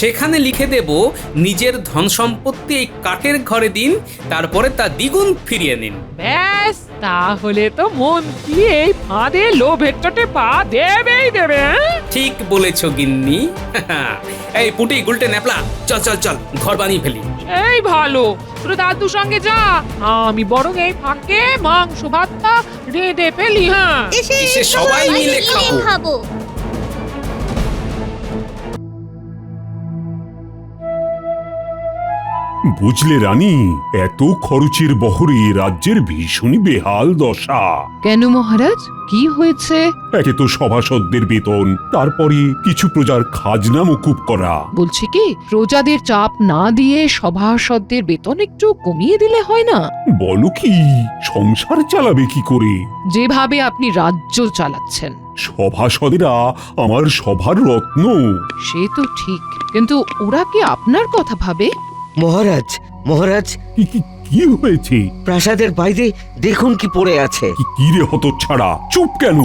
সেখানে লিখে দেব নিজের ধন সম্পত্তি এই কাঠের ঘরে দিন, তারপরে তা দ্বিগুণ ফিরিয়ে নিন। ব্যাস, তাহলে তো মন্ত্রী এই ফাঁদে লোভের চোটে পা দেবেই দেবে। ঠিক বলেছ গিন্নি। এই পুটি গুলটে ন্যাপলা, চল চল চল, ঘর বানিয়ে ফেলি। এই ভালো, তোর দাদুর সঙ্গে যা, আমি বরং এই ফাঁকে মাংস ভাতটা রেঁধে ফেলি। হ্যাঁ, এসে সবাই মিলে খাবো। বুঝলে রানী, এত খরচের বহরে রাজ্যের ভীষণই বেহাল দশা। কেন মহারাজ, কি হয়েছে? একে তো সভাসদদের বেতন, তারপরে কিছু প্রজার খাজনা মকুব করা। বলছি কি, প্রজাদের চাপ না দিয়ে সভাসদদের বেতন একটু কমিয়ে দিলে হয় না? বলো কি, সংসার চালাবে কি করে? যেভাবে আপনি রাজ্য চালাচ্ছেন। সভাসদেরা আমার সভার রত্ন। সে তো ঠিক, কিন্তু ওরা কি আপনার কথা ভাবে? মহারাজ, মহারাজ, কি হয়েছে? প্রাসাদের বাইরে দেখুন কি পড়ে আছে। কি রে হতচ্ছাড়া, চুপ কেন?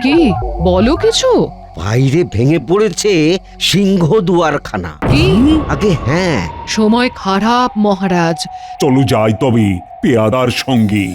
কি বলো কিছু? বাইরে ভেঙে পড়েছে সিংহ দুয়ারখানা। কি? আগে হ্যাঁ। সময় খারাপ মহারাজ। চলো যাই তবে পেয়াদার সঙ্গে।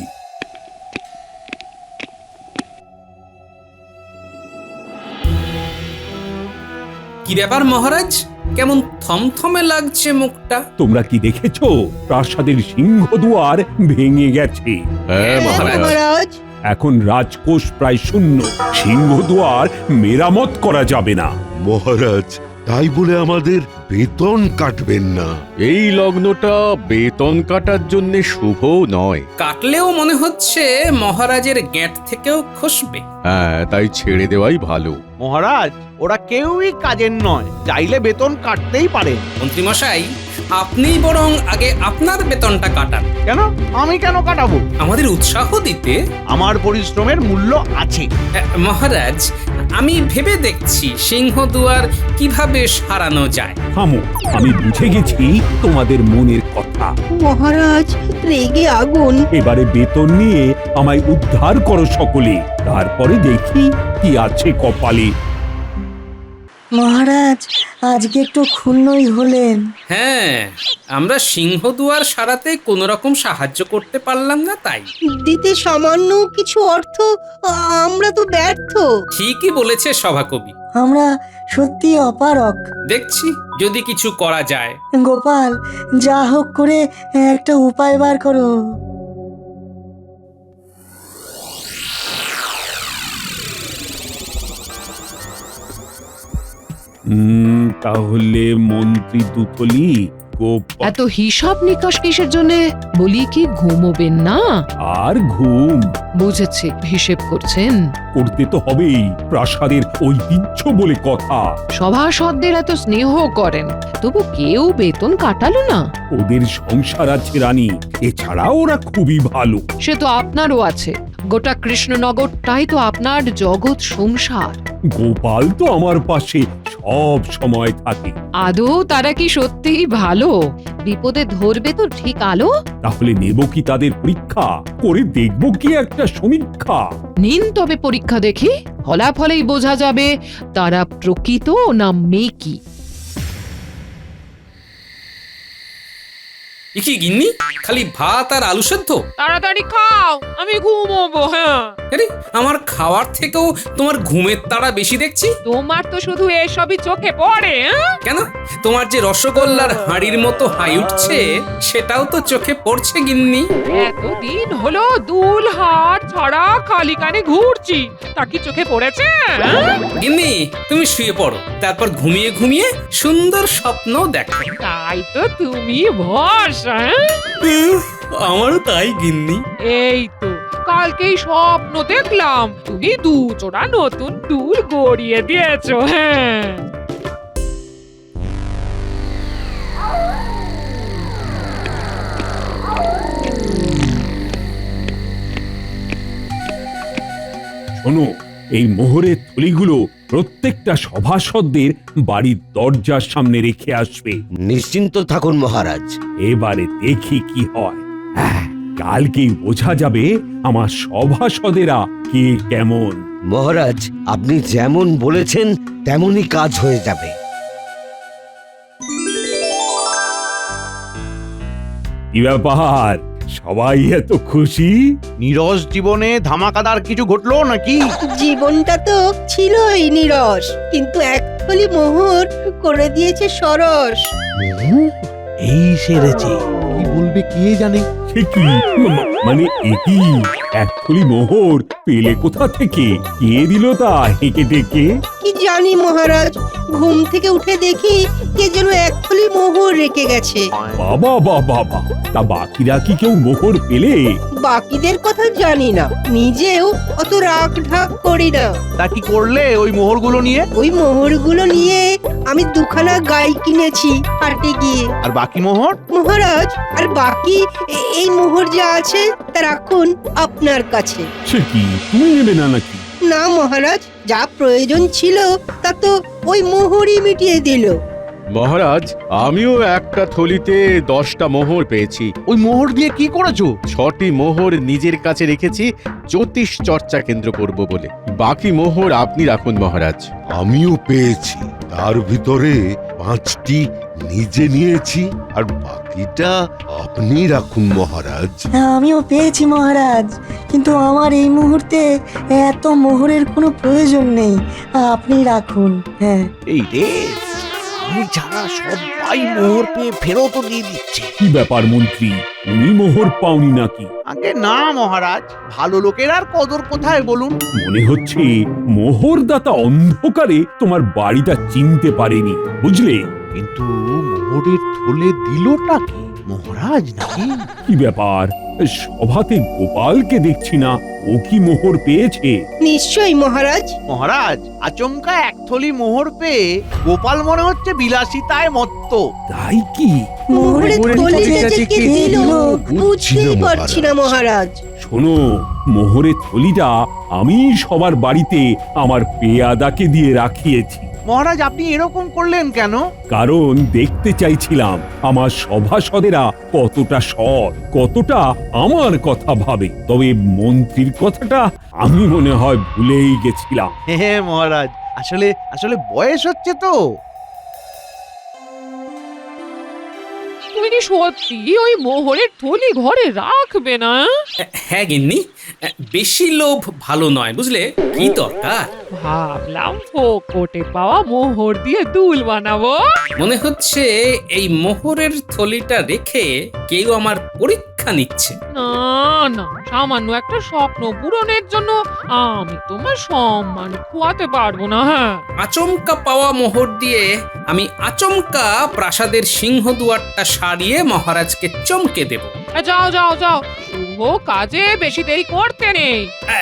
কি ব্যাপার মহারাজ, কেমন থমথমে লাগছে মুখটা? তোমরা কি দেখেছো? প্রাসাদের সিংহ দুয়ার ভেঙে গেছে। হ্যাঁ মহারাজ। এখন রাজকোষ প্রায় শূন্য। সিংহ দুয়ার মেরামত করা যাবে না। মহারাজ, তাই বলে আমাদের বেতন কাটবেন না। এই লগ্নটা বেতন কাটার জন্য শুভ নয়। কাটলেও মনে হচ্ছে মহারাজের গ্যাঁট থেকেও খসবে। হ্যাঁ, তাই ছেড়ে দেওয়াই ভালো। মহারাজ, ওরা কেউই কাজের নয়, চাইলে বেতন কাটতেই পারে। মন্ত্রী মশাই, আপনি বরং আগে আপনার বেতনটা কাটান। কেন? আমি কেন কাটাবো? আমাদের উৎসাহ দিতে। আমার পরিশ্রমের মূল্য আছে। মহারাজ, আমি ভেবে দেখছি সিংহদুয়ার কিভাবে সারানো যায়। থামো, আমি বুঝে গেছি তোমাদের মনের কথা। মহারাজ, রেগে আগুন। এবারে বেতন নিয়ে আমায় উদ্ধার করো সকলে, তারপরে দেখি কি আছে কপালে। মহারাজ, আজকে একটু ক্ষুণ্ণই হলেন। হ্যাঁ, আমরা সিংহদুয়ার সারাতে কোনো রকম সাহায্য করতে পারলাম না, তাই দিতে সামান্য কিছু অর্থ আমরা তো ব্যর্থ। ঠিকই বলেছে সভাকবি। আমরা সত্যি অপারক। দেখছি যদি কিছু করা যায়। গোপাল, যা হোক করে একটা উপায় বার করো। তাহলে মন্ত্রী দুতলি এত হিসাব নিকাশ কিসের জন্য? বলি কি ঘুমোবেন না? আর ঘুম? বুঝেছি, হিসেব করছেন। করতে তো হবেই, প্রাসাদের ঐতিহ্য বলে কথা। সভাসদদের এত স্নেহ করেন, তবু কেউ বেতন কাটালো না। ওদের সংসার আছে রানী, এছাড়া ওরা খুবই ভালো। সে তো আপনারও আছে, গোটা কৃষ্ণনগরটাই তো আপনার জগৎ সংসার। গোপাল তো আমার পাশে সব সময় থাকে। আদৌ তারা কি সত্যিই ভালো? বিপদে ধরবে তো ঠিক আলো। তাহলে নেব কি তাদের পরীক্ষা করে, দেখব কি একটা সমীক্ষা? নিন তবে পরীক্ষা দেখি, ফলাফলেই বোঝা যাবে তারা প্রকৃত না মেকি। কি গিন্নি, খালি ভাত আর আলু সেদ্ধ? তাড়াতাড়ি খাও, আমি ঘুমোবো। হ্যাঁ, আরে, আমার খাওয়ার থেকেও তোমার ঘুমের তাড়া বেশি দেখছি। তোমার তো শুধু এসবই চোখে পড়ে। কেন, তোমার যে রসগোল্লার হাঁড়ির মতো হাই উঠছে সেটাও তো চোখে পড়ছে গিন্নি। এতদিন হলো দুল হাত ছাড়া খালি কানে ঘুরছি, তা কি চোখে পড়েছে? গিন্নি, তুমি শুয়ে পড়ো, তারপর ঘুমিয়ে ঘুমিয়ে সুন্দর স্বপ্ন দেখো। তাই তো তুমি ভরসা। আমারও তাই গিন্নি। এই তো কালকেই স্বপ্ন দেখলাম তুমি দু জোড়া নতুন দুল গড়িয়ে দিয়েছো। হ্যাঁ, শোনো, এই মোহরের থলিগুলো প্রত্যেকটা সভাসদদের বাড়ির দরজার সামনে রেখে আসবে। নিশ্চিন্ত থাকুন মহারাজ। এবারে দেখি কি হয়। কালকেই বোঝা যাবে আমার সভাসদেরা কে কেমন। মহারাজ, আপনি যেমন বলেছেন তেমনই কাজ হয়ে যাবে। কি ব্যাপার সবাই এত খুশি? নীরস জীবনে ধামাকাদার কিছু ঘটলো নাকি? জীবনটা তো ছিলই নীরস, কিন্তু এক থলি মোহর করে দিয়েছে সরস। এই সেরেছে, কি বলবে কে জানে। সে কি মানে একই এক থলি মোহর পেলে কোথা থেকে? কে দিল তা হেঁকে টেকে? কি জানি মহারাজ, ঘুম থেকে উঠে দেখি কে যেন এক থলি মোহর রেখে গেছে। বাবা বাবা বাবা, তা বাকিরা কি কেউ মোহর পেলে? বাকিদের কথা জানি না, নিজেও অত রাগ ঢাক করি না। তা কি করলে ওই মোহরগুলো নিয়ে? ওই মোহরগুলো নিয়ে আমি দুখানা গাই কিনেছি হাটে গিয়ে। আর বাকি মোহর? মহারাজ, আর বাকি এই মোহর যা আছে তা রাখুন আপনার কাছে। সে কি তুমি নেবে না নাকি? না মহারাজ, যা প্রয়োজন ছিল তা তো ওই মোহরই মিটিয়ে দিল। মহারাজ, আমিও একটা থলিতে 10টা মোহর পেয়েছি। ওই মোহর দিয়ে কি করেছো? 6টি মোহর নিজের কাছে রেখেছি জ্যোতিষ চর্চা কেন্দ্র করব বলে। বাকি মোহর আপনি রাখুন মহারাজ। আমিও পেয়েছি, তার ভিতরে 5টি নিজে নিয়েছি, আর বাকিটা আপনি রাখুন মহারাজ। হ্যাঁ, আমিও পেয়েছি মহারাজ, কিন্তু আমার এই মুহূর্তে এত মোহরের কোনো প্রয়োজন নেই, আপনি রাখুন। হ্যাঁ। এই রে, আমি ছাড়া সবাই মোহর পেয়ে ফেরতও দিয়ে দিচ্ছে। কি ব্যাপার মন্ত্রী, তুমি মোহর পাওনি নাকি? আগে না মহারাজ, ভালো লোকের আর কদর কোথায় বলুন? মনে হচ্ছে মোহরদাতা অন্ধকারে তোমার বাড়িটা চিনতে পারেনি, বুঝলে? কিন্তু মোহরের থলে দিলটা কি, মহারাজ নাকি? কি ব্যাপার, সভাতে গোপালকে দেখছি না, ও কি মোহর পেয়েছে? নিশ্চয়ই মহারাজ। মহারাজ, আচমকা এক থলি মোহর পেয়ে গোপাল মনে হচ্ছে বিলাসিতায় মত্ত। তাই কি? মোহরের থলিটা যে কে দিল বুঝতেই না পারছি না মহারাজ। শোনো, মোহরের থলিটা আমি সবার বাড়িতে আমার পেয়াদাকে দিয়ে রাখিয়েছি। মহারাজ, আপনি এরকম করলেন কেন? কারণ দেখতে চাইছিলাম আমার সভাসদেরা কতটা সৎ, কতটা আমার কথা ভাবে। তবে মন্ত্রীর কথাটা আমি মনে হয় ভুলেই গেছিলাম। হ্যাঁ মহারাজ, আসলে আসলে বয়স হচ্ছে তো। তুমি কি সত্যি ওই মোহরের থলি ঘরে রাখবে না? হ্যাঁ গিন্নি, বেশি লোভ ভালো নয় বুঝলে। কি দরকার? ভাবলাম ফোকটে পাওয়া মোহর দিয়ে দুল বানাবো। মনে হচ্ছে এই মোহরের থলিটা রেখে কেউ আমার পরীক্ষা নিচ্ছে। না না, সামান্য একটা স্বপ্ন পূরণের জন্য আমি তোমার সম্মান খোয়াতে পারবো না। হ্যাঁ, আচমকা পাওয়া মোহর দিয়ে আমি আচমকা প্রাসাদের সিংহদুয়ারটা সারিয়ে মহারাজকে চমকে দেব। যাও যাও যাও, শুভ কাজে বেশি দেরি করতে নেই।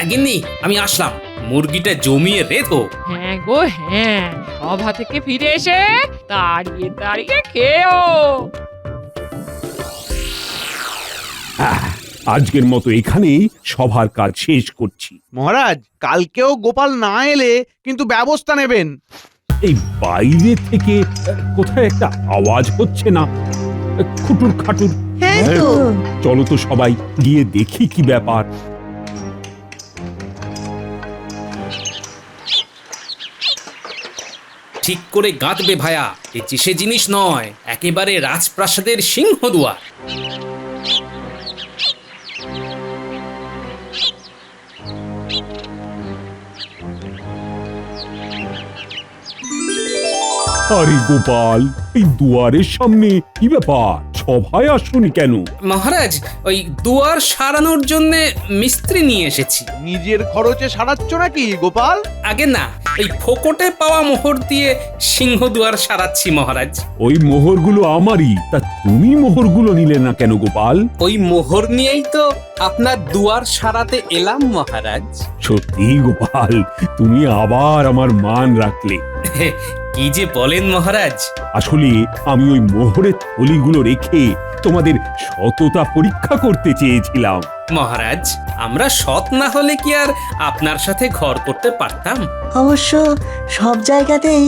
গিন্নি, আমি আসলাম, মুরগিটা জমিয়ে রেধো। হ্যাঁ গো হ্যাঁ, সভা থেকে ফিরে এসে দাঁড়িয়ে দাঁড়িয়ে খেও। আজকের মতো এখানেই সভার কাজ শেষ করছি। মহারাজ, কালকেও গোপাল না এলে কিন্তু ব্যবস্থা নেবেন। এই বাইরে থেকে কোথায় একটা আওয়াজ হচ্ছে না? খুটুর খাটুর। হ্যাঁ তো, চলো তো সবাই গিয়ে দেখি কি ব্যাপার। ঠিক করে গাঁথবে ভায়া, এ সে জিনিস নয়, একেবারে রাজপ্রাসাদের সিংহদুয়ার। আরে গোপাল, এই দুয়ারের সামনে কি ব্যাপার? সভায় আসুনি কেন? মহারাজ, ওই দুয়ার সারানোর জন্য মিস্ত্রি নিয়ে এসেছি। নিজের খরচে সারাচ্ছ নাকি গোপাল? আগে না, এই ফোকটে পাওয়া মোহর দিয়ে সিংহদুয়ার সারাচ্ছি মহারাজ। ওই মোহরগুলো আমারই, তা তুমি মোহরগুলো নিলে না কেন গোপাল? ওই মোহর নিয়েই তো আপনার দুয়ার সারাতে এলাম মহারাজ। সত্যি গোপাল, তুমি আবার আমার মান রাখলে। কি যে বলেন মহারাজ। আসলে আমি ওই মোহরের থলিগুলো রেখে তোমাদের সততা পরীক্ষা করতে চেয়েছিলাম। মহারাজ, আমরা সৎ না হলে কি আর আপনার সাথে ঘর করতে পারতাম? অবশ্য সব জায়গাতেই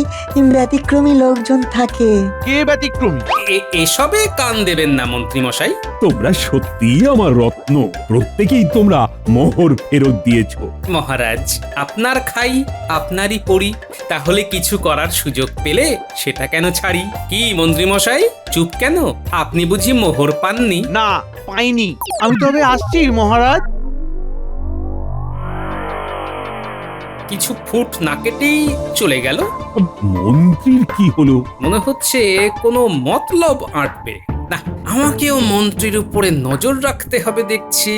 ব্যতিক্রমী লোকজন থাকে। কে ব্যতিক্রমী? এসবে কান দেবেন না মন্ত্রী মশাই। তোমরা সত্যিই আমার রত্ন, প্রত্যেকেই তোমরা মোহর ফেরত দিয়েছো। মহারাজ, আপনার খাই আপনারই পড়ি, তাহলে কিছু করার সুযোগ পেলে সেটা কেন ছাড়ি? কি মন্ত্রী মশাই, চুপ কেন? আপনি বুঝি মোহর পাননি? না, পাইনি। আমি তবে আসছি মহারাজ। কিছু ফুট না কেটেই চলে গেল। মন্ত্রীর কি হলো? মনে হচ্ছে কোনো মতলব আঁটবে। না, আমাকেও মন্ত্রীর উপরে নজর রাখতে হবে দেখছি।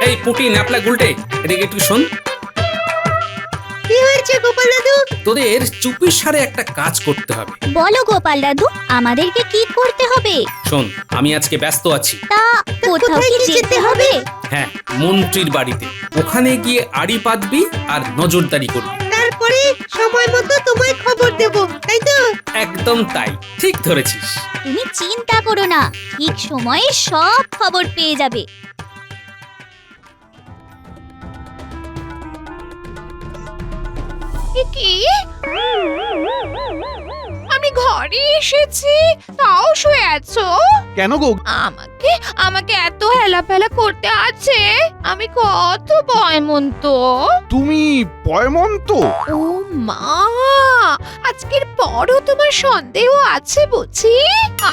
এই পুটি ন্যাপলা গুলটে, এদিকে একটু শোন। কি হয়েছে গোপাল দাদু? তোদের চুপির সারে একটা কাজ করতে হবে। বলো গোপাল দাদু, আমাদেরকে কি করতে হবে? শোন, আমি আজকে ব্যস্ত আছি। তা কোথাও কি যেতে হবে? হ্যাঁ, মন্ত্রীর বাড়িতে। ওখানে গিয়ে আড়ি পাতবি আর নজরদারি করবি। তারপরে সময় মতো তোমায় খবর দেব, তাই তো? একদম তাই, ঠিক ধরেছিস। তুমি চিন্তা করো না, ঠিক সময়ে সব খবর পেয়ে যাবে। কি? আমি ঘরে এসেছি, তাও শুয়ে আছো? কেন গো? আমাকে আমাকে এত হেলাফেলা করতে আছে? আমি কত বয়মন্ত। তুমি পয়মন্ত? ও মা, আজকের পরও তোমার সন্দেহ আছে বুঝি?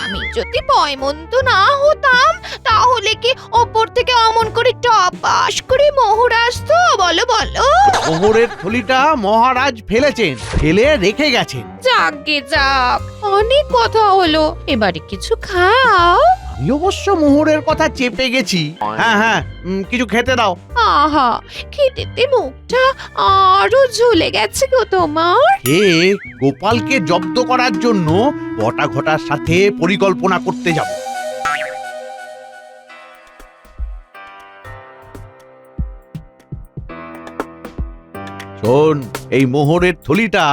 আমি যদি বয়মন্ত না হতাম তাহলে কি ওপর থেকে অমন করে টপাস করে মোহর আসতো? বলো বলো। মোহরের থলিটা মহারাজ ফেলেছেন, ফেলে রেখে গেছেন। যাকগে যাক, অনেক কথা হলো, এবারে কিছু খাও। আমি অবশ্য মোহরের কথা চেপে গেছি। হ্যাঁ হ্যাঁ, কিছু খেতে দাও। আহা, খেতেতে মুখটা আরো ঝুলে গেছে গো তোমার। হে, গোপালকে জব্দ করার জন্য বটা ঘটার সাথে পরিকল্পনা করতে যাব। শোন, এই মোহরের থলিটা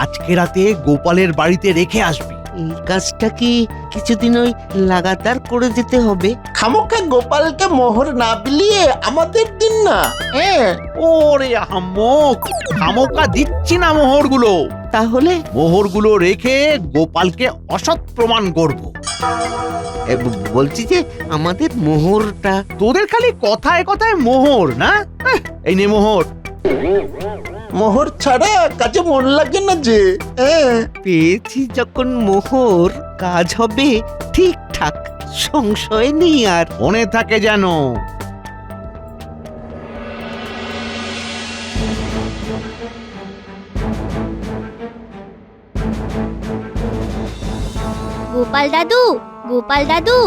আজকে রাতে গোপালের বাড়িতে রেখে আসবি। এই কাজটা কি কিছুদিন ওই লাগাতার করে যেতে হবে? খামোকা গোপালকে মোহর না বিলিয়ে আমাদের দিন না। হ্যাঁ, ওরে আহাম্মক, খামোকা দিচ্ছি না মোহরগুলো। তাহলে মোহরগুলো রেখে গোপালকে অসৎ প্রমাণ করব। বলছি যে আমাদের মোহরটা। তোদের খালি কথায় কথায় মোহর না? এই নে মোহর। মোহর ছাড়া কাজে মন লাগে না যে। হ্যাঁ, পেয়েছি যখন মোহর, কাজ হবে ঠিকঠাক, সংশয় নেই আর। মনে থাকে যেন। গোপাল দাদু, গোপাল দাদু,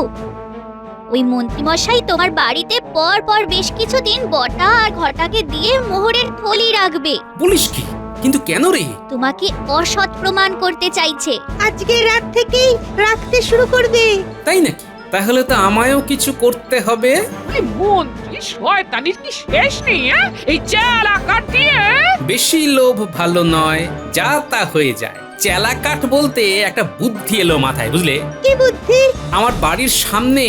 ওই মন্ত্রীমশাই তোমার বাড়িতে পর পর বেশ কিছুদিন বটা আর ঘটাকে দিয়ে মোহরের থলি রাখবে। বলিস কি? কিন্তু কেন রে? তোমাকে অসৎ প্রমাণ করতে চাইছে। আজকে রাত থেকেই রাখতে শুরু করবে। তাই নাকি? তাহলে তো আমায়ও কিছু করতে হবে। ওই মন্ত্রী শয়তানির কি শেষ নেই? এই চেলা কাটিয়ে বেশি লোভ ভালো নয়, যা তা হয়ে যায়। চেলা কাঠ বলতে একটা বুদ্ধি এলো মাথায়, বুঝলে? কি বুদ্ধি? আমার বাড়ির সামনে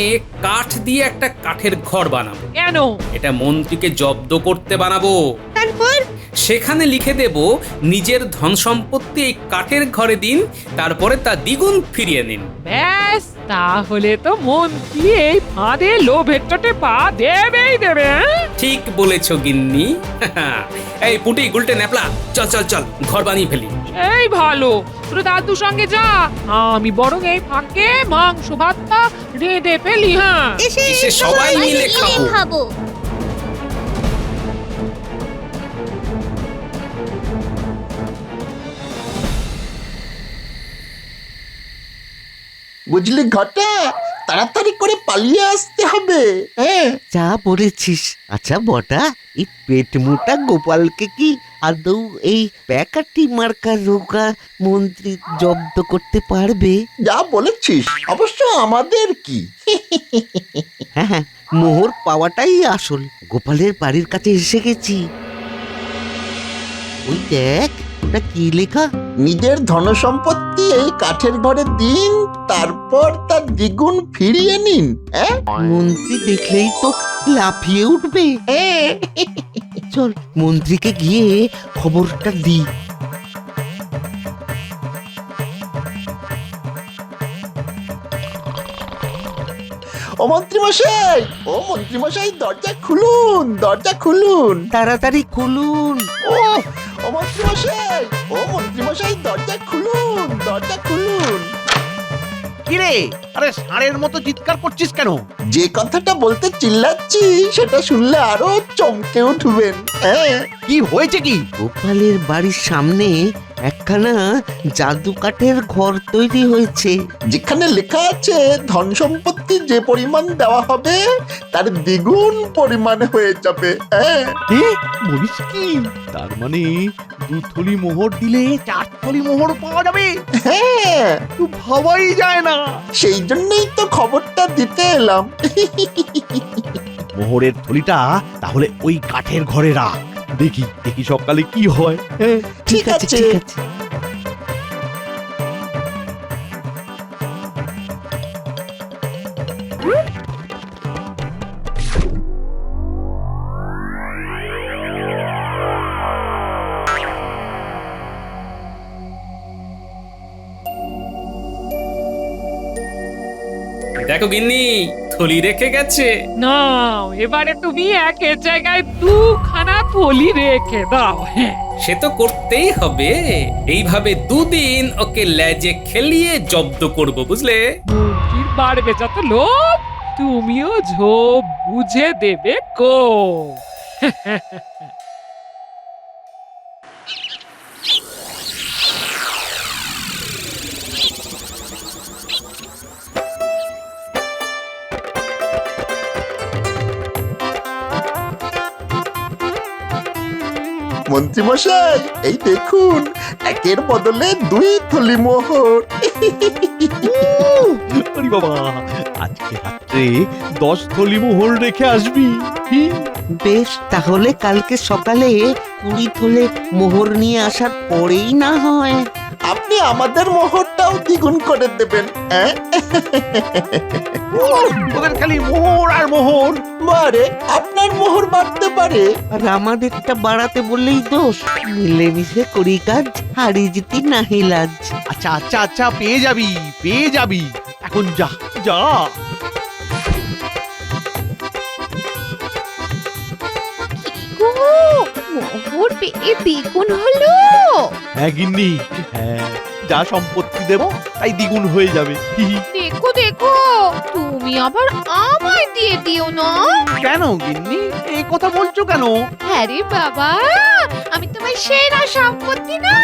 কাঠ দিয়ে একটা কাঠের ঘর বানাবো। কেন? এটা মন্ত্রীকে জব্দ করতে বানাবো। তারপর সেখানে লিখে দেব, নিজের ধন সম্পত্তি এই কাঠের ঘরে দিন, তারপরে তা দ্বিগুণ ফিরিয়ে নিন। ব্যাস, তাহলে তো মন্ত্রী এই ফাঁদে লোভের চোটে পা দেবেই দেবে। ঠিক বলেছ গিন্নি। এই পুটি গুলটে ন্যাপলা, চল চল চল, ঘর বানিয়ে ফেলি। এই ভালো, তোর দাদুর সঙ্গে যা, আমি বরং এই ফাঁকে মাংস ভাতটা রেঁধে ফেলি। হ্যাঁ, এসে সবাই মিলে খাবো। খাবো। বুঝলি ঘটা, তাড়াতাড়ি করে পালিয়ে আসতে হবে। হ্যাঁ, যা বলেছিস। আচ্ছা বটা, এই পেট মোটা গোপালকে কি আদৌ এই প্যাকাটি মার্কা রোগা মন্ত্রী জব্দ করতে পারবে? যা বলেছিস অবশ্য আমাদের কি। হ্যাঁ হ্যাঁ, মোহর পাওয়াটাই আসল। গোপালের বাড়ির কাছে এসে গেছি। ওই দেখ, ওটা কি লেখা? নিজের ধনসম্পত্তি এই কাঠের ঘরে দিন, তারপর তার দ্বিগুণ ফিরিয়ে নিন। হ্যাঁ মন্ত্রী দেখলেই তো লাফিয়ে উঠবে। চল মন্ত্রীকে গিয়ে খবরটা দিই। ও মন্ত্রীমশাই, ও মন্ত্রীমশাই, দরজা খুলুন, দরজা খুলুন। তাড়াতাড়ি খুলুন। ও ও মন্ত্রীমশাই, ও মন্ত্রীমশাই, দরজা খুলুন, দরজা খুলুন। কিরে, আরে ষাঁড়ের মতো চিৎকার করছিস কেন? যে কথাটা বলতে চিল্লাচ্ছি সেটা শুনলে আরো চমকে উঠবেন। হ্যাঁ কি হয়েছে কি? গোপালের বাড়ির সামনে একখানা জাদু কাঠের ঘর তৈরি হয়েছে। যেখানে লেখা আছে ধন সম্পত্তি যে পরিমাণ দেওয়া হবে তার দ্বিগুণ পরিমাণে হয়ে যাবে। হ্যাঁ বলিস কি? তার মানে 2 থলি মোহর দিলে 4 থলি মোহর পাওয়া যাবে? হ্যাঁ, তো ভাবাই যায় না। সেই জন্যই তো খবরটা দিতে এলাম। মোহরের থলিটা তাহলে ওই কাঠের ঘরে রাখ, দেখি দেখি সকালে কি হয়। হ্যাঁ ঠিক আছে। ঠিক আছে। দেখো গিন্নি, থলি রেখে গেছে। না, এবারে তুমি একের জায়গায় 2খানা থলি রেখে দাও। হ্যাঁ, সে তো করতেই হবে। এইভাবে 2 দিন ওকে লেজে খেলিয়ে জব্দ করব, বুঝলে? মন্ত্রীর বাড়বে যত লোভ, তুমিও ঝোপ বুঝে দেবে কো। মন্ত্রীমশাই, এই দেখুন, একের বদলে 2 থলি মোহর। আরে বাবা, আজকে রাত্রে 10 থলি মোহর রেখে আসবি। বেশ, তাহলে কালকে সকালে 20 থলে মোহর নিয়ে আসার পরেই না হয়। আপনি আমাদের মোহরটাও দ্বিগুণ করে দেবেন। হ্যাঁ ওদের খালি মোহর আর মোহর। বারে, আপনার মোহর বাড়তে পারে। আর আমাদেরটা বাড়াতে বললেই দোষ। মিলেমিশে করি কাজ, হারি জিতি নাহি লাজ। আচ্ছা আচ্ছা আচ্ছা, পেয়ে যাবি পেয়ে যাবি। এখন যা যা। গো, মোহর পেয়ে দ্বিগুণ হলো। হ্যাঁ গিন্নি, হ্যাঁ, যা সম্পত্তি দেব তাই দ্বিগুণ হয়ে যাবে। দেখো দেখো, তুমি আবার আমায় দিয়ে দিও না। কেন গিন্নি, এই কথা বলছো কেন? আরে বাবা, আমি তোমার সেরা সম্পত্তি না।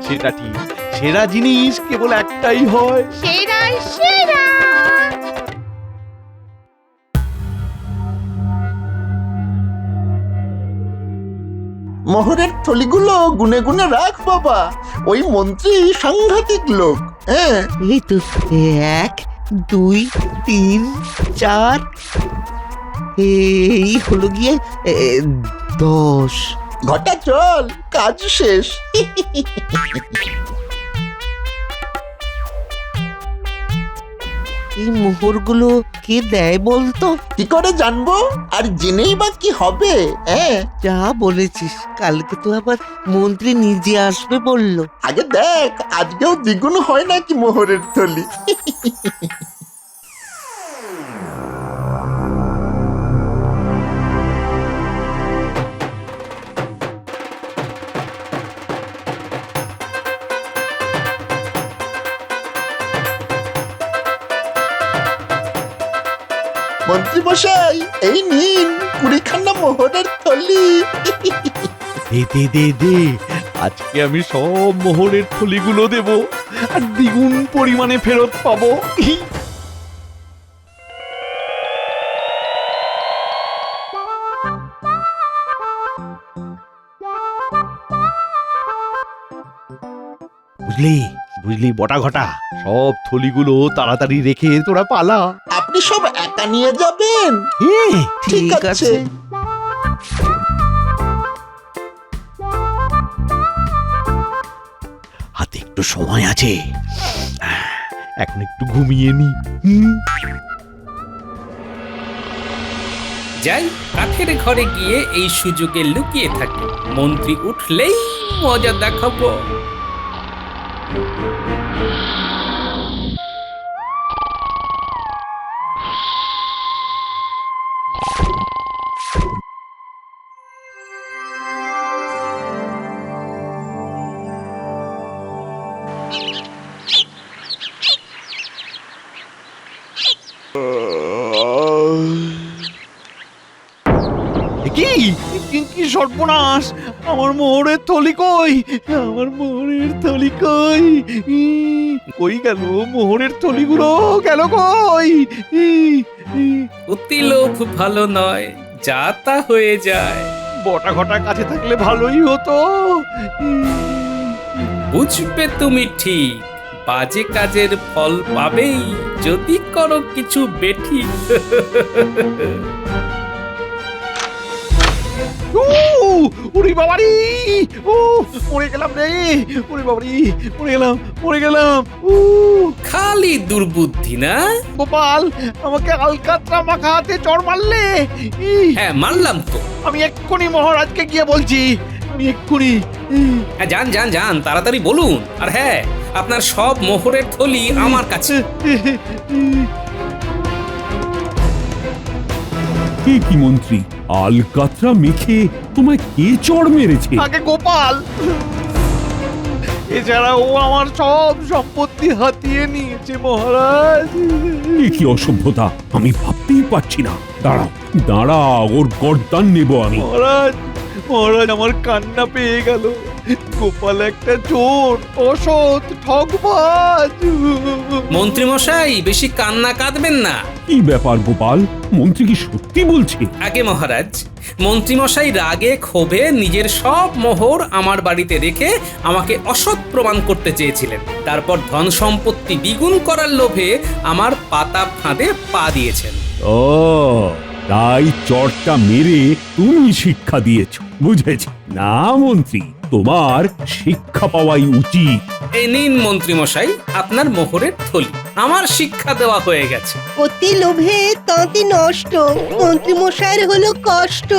সেটা ঠিক, সেরা জিনিস কেবল একটাই হয়। সেরা সেরা। মোহরের থলিগুলো গুনে গুনে রাখ বাবা, ওই মন্ত্রী সাংঘাতিক লোক। হ্যাঁ এই তো 1, 2, 3, 4, এই হলো গিয়ে 10। ঘটা চল, কাজ শেষ। এই মোহরগুলো কে দেয় বলতো? কি করে জানবো? আর জেনেই বা কি হবে? হ্যাঁ যা বলেছিস, কালকে তো আবার মন্ত্রী নিজে আসবে বললো। আগে দেখ আজকেও দ্বিগুণ হয় নাকি মোহরের থলি। মন্ত্রীমশাই, এই নিন 20খানা মোহরের থলি। দে দে দে দে, আজকে আমি সব মোহরের থলিগুলো দেব আর দ্বিগুণ পরিমাণে ফেরত পাবো। বুঝলি বুঝলি বটা ঘটা, সব থলিগুলো তাড়াতাড়ি রেখে তোরা পালা। আপনি সব একা নিয়ে যাবেন? হ্যাঁ, ঠিক আছে। হাতে একটু সময় আছে, এখন একটু ঘুমিয়ে নি। যাই কাঠের ঘরে গিয়ে এই সুযোগে লুকিয়ে থাকি, মন্ত্রী উঠলেই মজা দেখাবো। কি কি কি সর্বনাশ! আমার মোহরের থলি কই? আমার মোহরের থলি কই? কই গেল মোহরের থলিগুলো? গেল কই? অতি লোভ ভালো নয়, যা তা হয়ে যায়। বটা ঘটা কাছে থাকলে ভালোই হতো। বুঝবে তুমি ঠিক, বাজে কাজের ফল পাবেই যদি করো কিছু বেঠিক। ওরে বাবারি! ও মরে গেলাম রে! ওরে বাবারি! মরে গেলাম! খালি দুর্বুদ্ধি না? গোপাল, আমাকে আলকাতরা মাখা হাতে চড় মারলে। হ্যাঁ মারলাম তো। আমি এক্ষুনি মহারাজকে গিয়ে বলছি, আমি এক্ষুনি। হ্যাঁ যান যান যান, তাড়াতাড়ি বলুন। আর হ্যাঁ, আপনার সব মোহরের থলি আমার কাছে। কি মন্ত্রী, আলকাতরা মেখে তোমায় কে চড় মেরেছে? আগে গোপাল, এছাড়া ও আমার সব সম্পত্তি হাতিয়ে নিয়েছে মহারাজ। কি অসভ্যতা! আমি ভাবতেই পারছি না। দাঁড়াও, ওর গর্দান নেব আমি। মহারাজ আমার কান্না পেয়ে গেল। গোপাল একটা চোর, অসৎ, ঠকবাজ। মন্ত্রী মশাই, বেশি কান্না কাঁদবেন না। কি ব্যাপার গোপাল, মন্ত্রী কি সত্যি বলছে? আগে মহারাজ, মন্ত্রী মশাই রাগে ক্ষোভে নিজের সব মোহর আমার বাড়িতে রেখে আমাকে অসৎ প্রমাণ করতে চেয়েছিলেন। তারপর ধন সম্পত্তি দ্বিগুণ করার লোভে আমার পাতা ফাঁদে পা দিয়েছেন। ও, তাই চড়টা মেরে তুমি শিক্ষা দিয়েছ, বুঝেছি। না মন্ত্রী, তোমার শিক্ষা পাওয়াই উচিত। এই নিন মন্ত্রী মশাই আপনার মোহরের থলি। আমার শিক্ষা দেওয়া হয়ে গেছে। অতি লোভে তাঁতি নষ্ট, মন্ত্রী মশাইয়ের হলো কষ্ট।